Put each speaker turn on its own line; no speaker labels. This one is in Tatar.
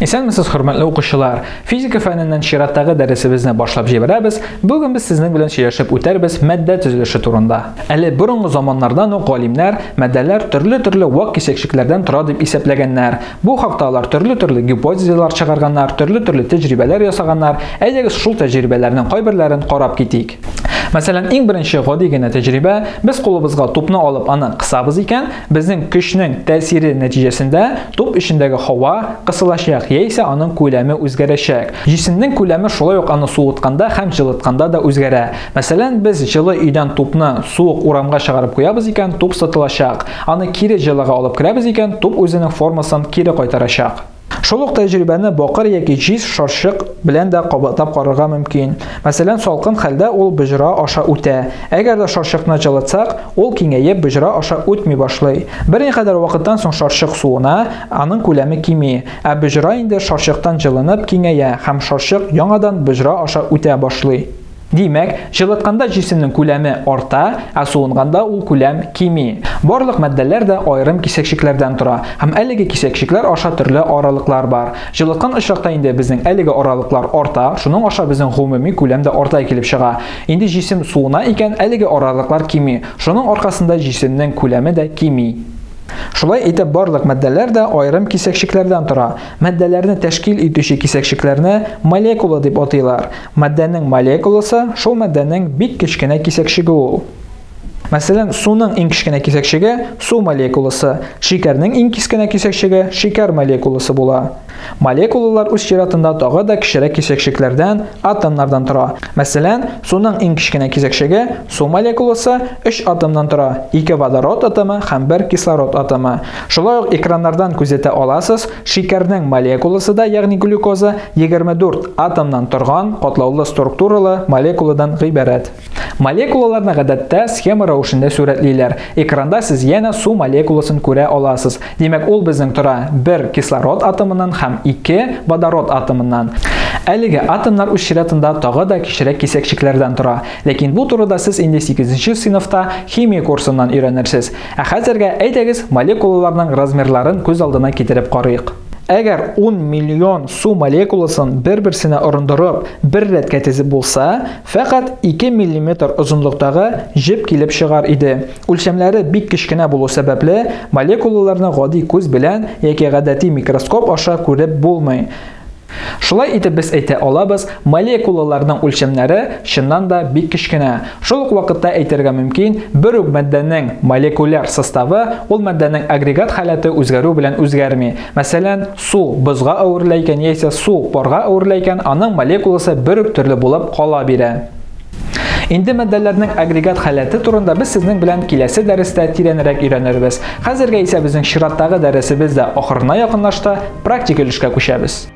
Исәнмесез, хөрмәтле укучылар. Физика фәненнән чираттагы дәресебезне башлап җибәрәбез. Бүген без сезнең белән сөйләшеп үтәрбез матдә төзелеше турында. Әле борынгы заманнардан ук галимнәр матдәләр төрле вак кисәкчекләрдән тора дип исәпләгәннәр. Бу хакта алар төрле гипотезалар чыгарганнар, төрле тәҗрибәләр ясаганнар. Әйдәгез шул тәҗрибәләрнең кайберләрен карап китик. Мәсәлән, иң беренче гади генә тәҗрибә, без кулыбызга тупны алып аны кысабыз икән, безнең көчнең тәэсире нәтиҗәсендә туп эчендәге һава кысылачак, яисә аның күләме үзгәрәчәк. Җисемнең күләме шулай ук аны суытканда һәм җылытканда да үзгәрә. Мәсәлән, без җылы өйдән тупны суык урамга чыгарып куябыз икән, туп сытылачак. Аны кире җылыга алып керәбез икән, туп үзенең формасын кире кайтарачак. Шул ук тәҗрибәне бакыр яки җиз шаршык белән дә кабатлап карарга мөмкин. Мәсәлән, салкын хәлдә ул бөҗрә аша үтә. Әгәр дә шаршыкны җылытсак, ул киңәеп бөҗрә аша үтми башлый. Берникадәр вакыттан соң шаршык суына, аның күләме кими, ә бөҗрә инде шаршыктан җылынып киңәя һәм шаршык яңадан бөҗрә аша үтә башлый. Димәк, җылытканда җисемнең күләме арта, ә суынганда ул күләм кими. Барлык матдәләр дә аерым кисәкчекләрдән тора, һәм әлеге кисәкчекләр аша төрле аралыклар бар. Җылыткан очракта инде безнең әлеге аралыклар арта, шуның аша безнең гомуми күләм дә арта килеп чыга. Инде җисем суына икән, әлеге аралыклар кими. Шуның аркасында җисемнең күләме дә кими. Шулай итеп, барлык матдәләр дә аерым кисәкчекләрдән тора. Матдәләрне тәшкил итүче кисәкчекләрне молекула дип атыйлар. Матдәнең молекуласы шул матдәнең бик кечкенә кисәкчеге ул. Мәсәлән, суның иң кечкенә кисәкчеге су молекуласы, шикәрнең иң кечкенә кисәкчеге шикәр молекуласы була. Молекулалар үз чиратында тагы да кечерәк кисәкчекләрдән, атомнардан тора. Мәсәлән, суның иң кечкенә кисәкчеге су молекуласы 3 атомнан тора, 2 водород атомы һәм 1 кислород атомы. Шулай ук экраннардан күзәтә аласыз, шикәрнең молекуласы да, ягъни глюкоза, 24 атомнан торган катлаулы структуралы молекуладан гыйбарәт. Молекулаларны гадәттә схема рәвешендә сурәтлиләр. Экранда сез янә су молекуласын күрә аласыз. Димәк, ул безнең тора 1 кислород атомыннан һәм 2 водород атомыннан. Әлеге атомнар үз чиратында тагы да кечерәк кисәкчекләрдән тора. Ләкин бу турыда сез инде 8нче сыйныфта химия курсыннан өйрәнерсез. Ә хәзергә әйдәгез молекулаларның размерларын күз алдына китереп карыйк. Әгәр 10 миллион су молекуласын бер-берсенә орындырып, бер рәткә тезеп булса, фақат 2 мм озынлыктагы җеп килеп чыгар иде. Үлчәмләре бик кечкенә булу сәбәпле, молекулаларны гади күз белән яки гадәти микроскоп аша күреп булмый. Шулай итеп без әйтә алабыз, молекулаларның үлчәмнәре чыннан да бик кечкенә. Шул ук вакытта әйтергә мөмкин, бер үк матдәнең молекуляр составы ул матдәнең агрегат халаты үзгәрү белән үзгәрми. Мәсәлән, су бозга әверелә икән яисә су парга әверелә икән, аның молекуласы бер үк төрле булып кала бирә. Инде матдәләрнең агрегат халаты турында без сезнең белән киләсе дәрестә тирәнрәк өйрәнербез. Хәзергә исә безнең чираттагы дәресебез дә ахырына якынлашты, практик өлешкә күчәбез.